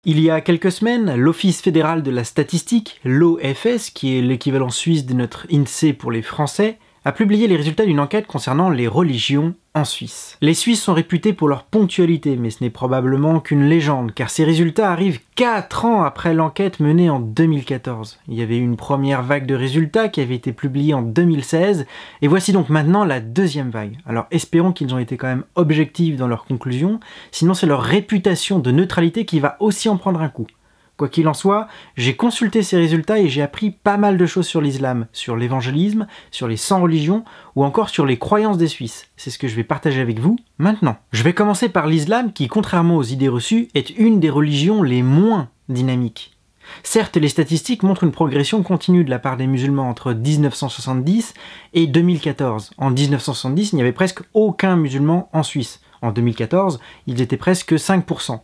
Il y a quelques semaines, l'Office fédéral de la statistique, l'OFS, qui est l'équivalent suisse de notre INSEE pour les Français, a publié les résultats d'une enquête concernant les religions en Suisse. Les Suisses sont réputés pour leur ponctualité, mais ce n'est probablement qu'une légende, car ces résultats arrivent 4 ans après l'enquête menée en 2014. Il y avait eu une première vague de résultats qui avait été publiée en 2016, et voici donc maintenant la deuxième vague. Alors espérons qu'ils ont été quand même objectifs dans leurs conclusions, sinon c'est leur réputation de neutralité qui va aussi en prendre un coup. Quoi qu'il en soit, j'ai consulté ces résultats et j'ai appris pas mal de choses sur l'islam, sur l'évangélisme, sur les 100 religions ou encore sur les croyances des Suisses. C'est ce que je vais partager avec vous maintenant. Je vais commencer par l'islam qui, contrairement aux idées reçues, est une des religions les moins dynamiques. Certes, les statistiques montrent une progression continue de la part des musulmans entre 1970 et 2014. En 1970, il n'y avait presque aucun musulman en Suisse. En 2014, ils étaient presque 5%.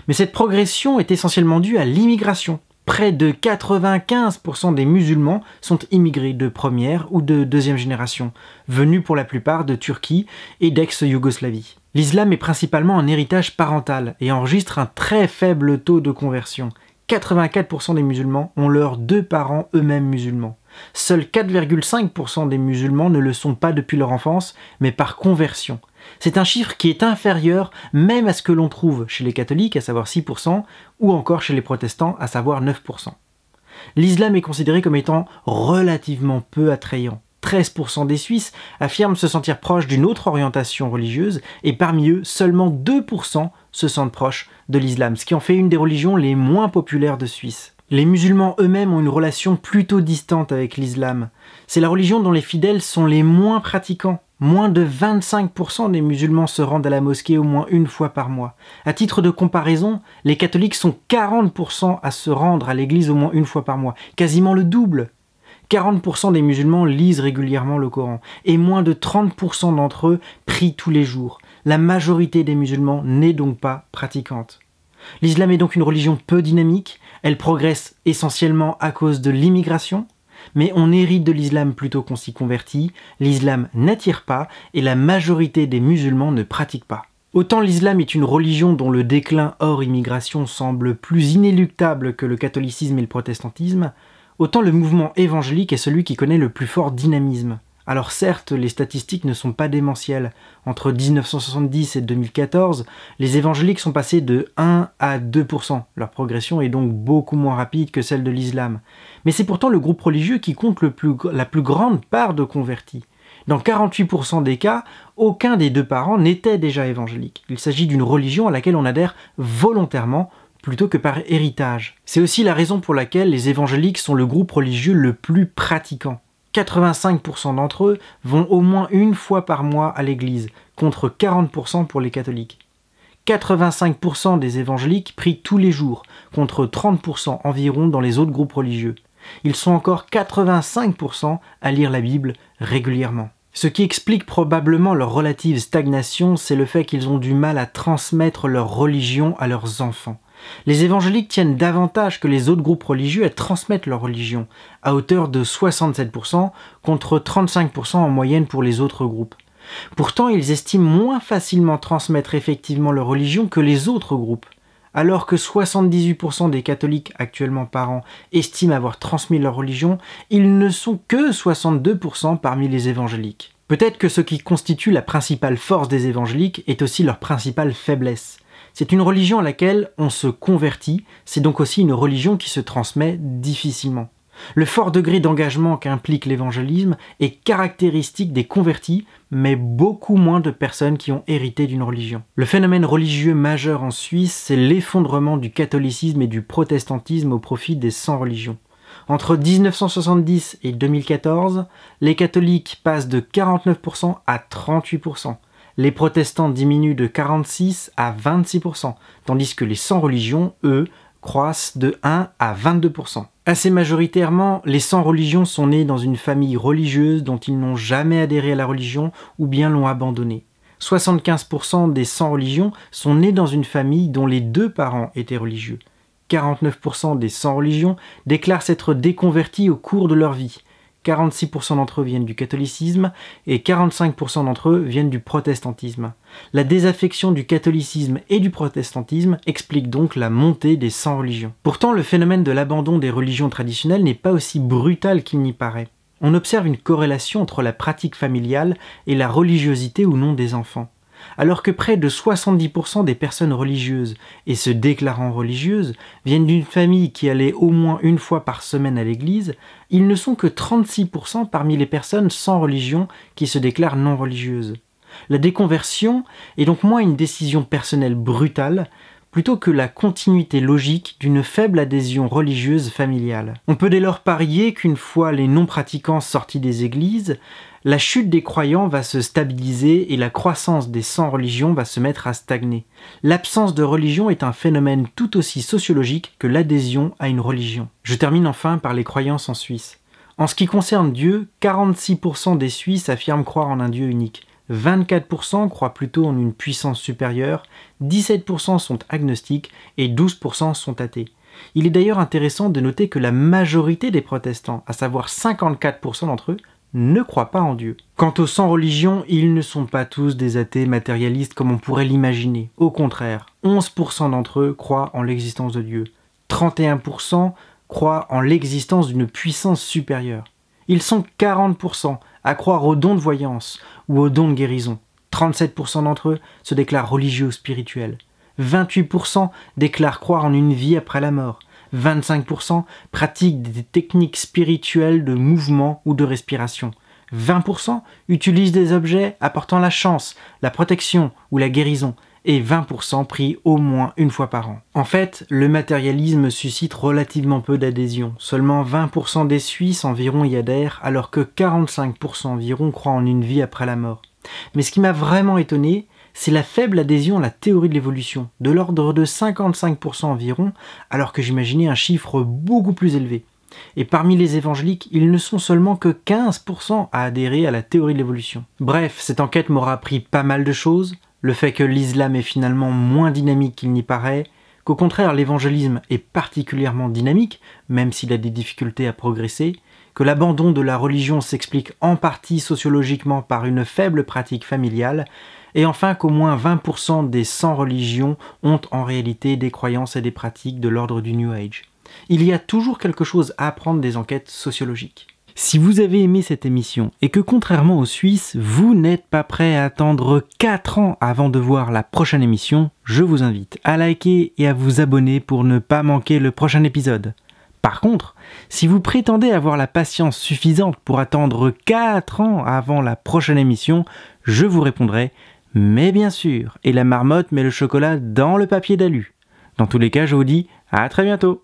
Mais cette progression est essentiellement due à l'immigration. Près de 95% des musulmans sont immigrés de première ou de deuxième génération, venus pour la plupart de Turquie et d'ex-Yougoslavie. L'islam est principalement un héritage parental et enregistre un très faible taux de conversion. 84% des musulmans ont leurs deux parents eux-mêmes musulmans. Seuls 4,5% des musulmans ne le sont pas depuis leur enfance, mais par conversion. C'est un chiffre qui est inférieur même à ce que l'on trouve chez les catholiques, à savoir 6%, ou encore chez les protestants, à savoir 9%. L'islam est considéré comme étant relativement peu attrayant. 13% des Suisses affirment se sentir proches d'une autre orientation religieuse, et parmi eux, seulement 2% se sentent proches de l'islam, ce qui en fait une des religions les moins populaires de Suisse. Les musulmans eux-mêmes ont une relation plutôt distante avec l'islam. C'est la religion dont les fidèles sont les moins pratiquants. Moins de 25% des musulmans se rendent à la mosquée au moins une fois par mois. À titre de comparaison, les catholiques sont 40% à se rendre à l'église au moins une fois par mois, quasiment le double. 40% des musulmans lisent régulièrement le Coran, et moins de 30% d'entre eux prient tous les jours. La majorité des musulmans n'est donc pas pratiquante. L'islam est donc une religion peu dynamique, elle progresse essentiellement à cause de l'immigration, mais on hérite de l'islam plutôt qu'on s'y convertit, l'islam n'attire pas et la majorité des musulmans ne pratiquent pas. Autant l'islam est une religion dont le déclin hors immigration semble plus inéluctable que le catholicisme et le protestantisme, autant le mouvement évangélique est celui qui connaît le plus fort dynamisme. Alors certes, les statistiques ne sont pas démentielles. Entre 1970 et 2014, les évangéliques sont passés de 1 à 2%. Leur progression est donc beaucoup moins rapide que celle de l'islam. Mais c'est pourtant le groupe religieux qui compte la plus grande part de convertis. Dans 48% des cas, aucun des deux parents n'était déjà évangélique. Il s'agit d'une religion à laquelle on adhère volontairement plutôt que par héritage. C'est aussi la raison pour laquelle les évangéliques sont le groupe religieux le plus pratiquant. 85% d'entre eux vont au moins une fois par mois à l'église, contre 40% pour les catholiques. 85% des évangéliques prient tous les jours, contre 30% environ dans les autres groupes religieux. Ils sont encore 85% à lire la Bible régulièrement. Ce qui explique probablement leur relative stagnation, c'est le fait qu'ils ont du mal à transmettre leur religion à leurs enfants. Les évangéliques tiennent davantage que les autres groupes religieux à transmettre leur religion, à hauteur de 67% contre 35% en moyenne pour les autres groupes. Pourtant, ils estiment moins facilement transmettre effectivement leur religion que les autres groupes. Alors que 78% des catholiques actuellement parents estiment avoir transmis leur religion, ils ne sont que 62% parmi les évangéliques. Peut-être que ce qui constitue la principale force des évangéliques est aussi leur principale faiblesse. C'est une religion à laquelle on se convertit, c'est donc aussi une religion qui se transmet difficilement. Le fort degré d'engagement qu'implique l'évangélisme est caractéristique des convertis, mais beaucoup moins de personnes qui ont hérité d'une religion. Le phénomène religieux majeur en Suisse, c'est l'effondrement du catholicisme et du protestantisme au profit des 100 religions. Entre 1970 et 2014, les catholiques passent de 49% à 38%. Les protestants diminuent de 46 à 26%, tandis que les 100 religions, eux, croissent de 1 à 22%. Assez majoritairement, les 100 religions sont nées dans une famille religieuse dont ils n'ont jamais adhéré à la religion ou bien l'ont abandonnée. 75% des 100 religions sont nées dans une famille dont les deux parents étaient religieux. 49% des 100 religions déclarent s'être déconvertis au cours de leur vie. 46% d'entre eux viennent du catholicisme et 45% d'entre eux viennent du protestantisme. La désaffection du catholicisme et du protestantisme explique donc la montée des sans-religions. Pourtant, le phénomène de l'abandon des religions traditionnelles n'est pas aussi brutal qu'il n'y paraît. On observe une corrélation entre la pratique familiale et la religiosité ou non des enfants. Alors que près de 70% des personnes religieuses et se déclarant religieuses viennent d'une famille qui allait au moins une fois par semaine à l'église, ils ne sont que 36% parmi les personnes sans religion qui se déclarent non religieuses. La déconversion est donc moins une décision personnelle brutale, plutôt que la continuité logique d'une faible adhésion religieuse familiale. On peut dès lors parier qu'une fois les non-pratiquants sortis des églises, la chute des croyants va se stabiliser et la croissance des sans-religion va se mettre à stagner. L'absence de religion est un phénomène tout aussi sociologique que l'adhésion à une religion. Je termine enfin par les croyances en Suisse. En ce qui concerne Dieu, 46% des Suisses affirment croire en un Dieu unique. 24% croient plutôt en une puissance supérieure, 17% sont agnostiques et 12% sont athées. Il est d'ailleurs intéressant de noter que la majorité des protestants, à savoir 54% d'entre eux, ne croient pas en Dieu. Quant aux sans-religion, ils ne sont pas tous des athées matérialistes comme on pourrait l'imaginer. Au contraire, 11% d'entre eux croient en l'existence de Dieu. 31% croient en l'existence d'une puissance supérieure. Ils sont 40% à croire aux dons de voyance ou aux dons de guérison. 37% d'entre eux se déclarent religieux ou spirituels. 28% déclarent croire en une vie après la mort. 25% pratiquent des techniques spirituelles de mouvement ou de respiration. 20% utilisent des objets apportant la chance, la protection ou la guérison. Et 20% prient au moins une fois par an. En fait, le matérialisme suscite relativement peu d'adhésion. Seulement 20% des Suisses environ y adhèrent, alors que 45% environ croient en une vie après la mort. Mais ce qui m'a vraiment étonné, c'est la faible adhésion à la théorie de l'évolution, de l'ordre de 55% environ, alors que j'imaginais un chiffre beaucoup plus élevé. Et parmi les évangéliques, ils ne sont seulement que 15% à adhérer à la théorie de l'évolution. Bref, cette enquête m'aura appris pas mal de choses. Le fait que l'islam est finalement moins dynamique qu'il n'y paraît, qu'au contraire l'évangélisme est particulièrement dynamique, même s'il a des difficultés à progresser, que l'abandon de la religion s'explique en partie sociologiquement par une faible pratique familiale, et enfin qu'au moins 20% des sans-religion ont en réalité des croyances et des pratiques de l'ordre du New Age. Il y a toujours quelque chose à apprendre des enquêtes sociologiques. Si vous avez aimé cette émission et que contrairement aux Suisses, vous n'êtes pas prêt à attendre 4 ans avant de voir la prochaine émission, je vous invite à liker et à vous abonner pour ne pas manquer le prochain épisode. Par contre, si vous prétendez avoir la patience suffisante pour attendre 4 ans avant la prochaine émission, je vous répondrai « mais bien sûr » et la marmotte met le chocolat dans le papier d'alu. Dans tous les cas, je vous dis à très bientôt.